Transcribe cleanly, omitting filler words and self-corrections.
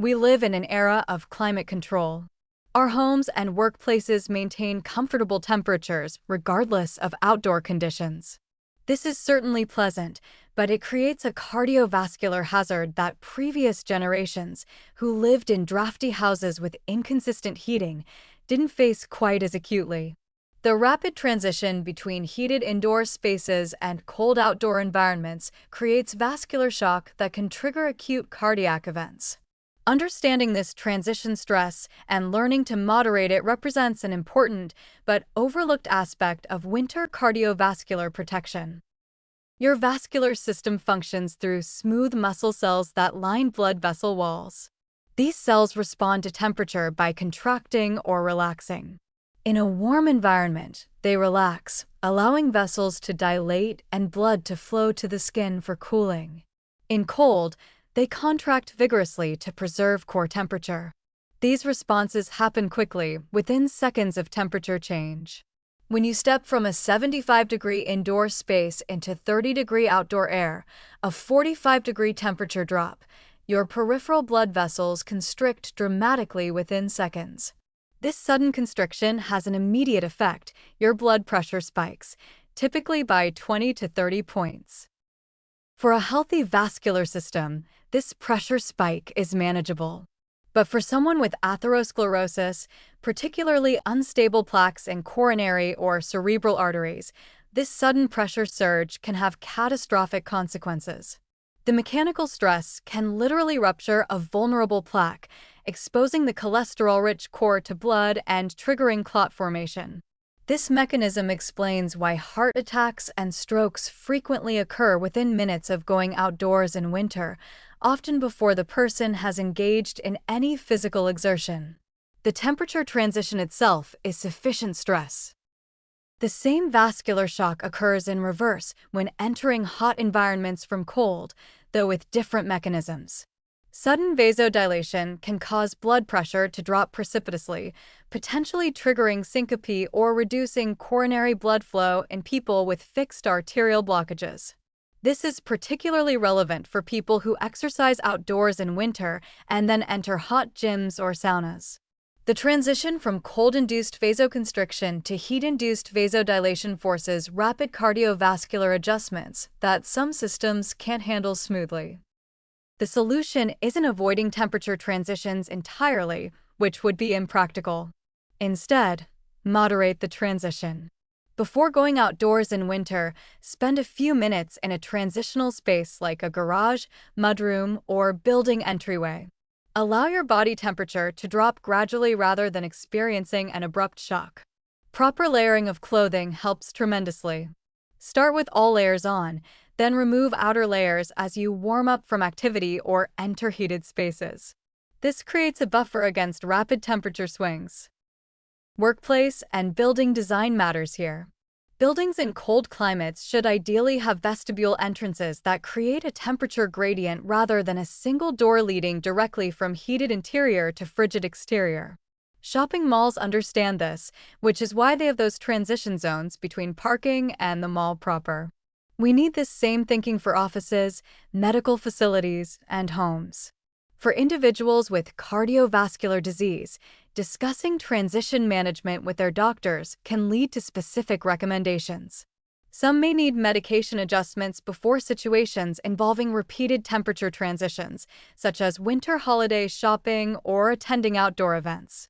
We live in an era of climate control. Our homes and workplaces maintain comfortable temperatures regardless of outdoor conditions. This is certainly pleasant, but it creates a cardiovascular hazard that previous generations, who lived in drafty houses with inconsistent heating, didn't face quite as acutely. The rapid transition between heated indoor spaces and cold outdoor environments creates vascular shock that can trigger acute cardiac events. Understanding this transition stress and learning to moderate it represents an important but overlooked aspect of winter cardiovascular protection. Your vascular system functions through smooth muscle cells that line blood vessel walls. These cells respond to temperature by contracting or relaxing. In a warm environment, they relax, allowing vessels to dilate and blood to flow to the skin for cooling. In cold, they contract vigorously to preserve core temperature. These responses happen quickly, within seconds of temperature change. When you step from a 75-degree indoor space into 30-degree outdoor air, a 45-degree temperature drop, your peripheral blood vessels constrict dramatically within seconds. This sudden constriction has an immediate effect. Your blood pressure spikes, typically by 20 to 30 points. For a healthy vascular system, this pressure spike is manageable. But for someone with atherosclerosis, particularly unstable plaques in coronary or cerebral arteries, this sudden pressure surge can have catastrophic consequences. The mechanical stress can literally rupture a vulnerable plaque, exposing the cholesterol-rich core to blood and triggering clot formation. This mechanism explains why heart attacks and strokes frequently occur within minutes of going outdoors in winter, often before the person has engaged in any physical exertion. The temperature transition itself is sufficient stress. The same vascular shock occurs in reverse when entering hot environments from cold, though with different mechanisms. Sudden vasodilation can cause blood pressure to drop precipitously, potentially triggering syncope or reducing coronary blood flow in people with fixed arterial blockages. This is particularly relevant for people who exercise outdoors in winter and then enter hot gyms or saunas. The transition from cold-induced vasoconstriction to heat-induced vasodilation forces rapid cardiovascular adjustments that some systems can't handle smoothly. The solution isn't avoiding temperature transitions entirely, which would be impractical. Instead, moderate the transition. Before going outdoors in winter, spend a few minutes in a transitional space like a garage, mudroom, or building entryway. Allow your body temperature to drop gradually rather than experiencing an abrupt shock. Proper layering of clothing helps tremendously. Start with all layers on, then remove outer layers as you warm up from activity or enter heated spaces. This creates a buffer against rapid temperature swings. Workplace and building design matters here. Buildings in cold climates should ideally have vestibule entrances that create a temperature gradient rather than a single door leading directly from heated interior to frigid exterior. Shopping malls understand this, which is why they have those transition zones between parking and the mall proper. We need this same thinking for offices, medical facilities, and homes. For individuals with cardiovascular disease, discussing transition management with their doctors can lead to specific recommendations. Some may need medication adjustments before situations involving repeated temperature transitions, such as winter holiday shopping or attending outdoor events.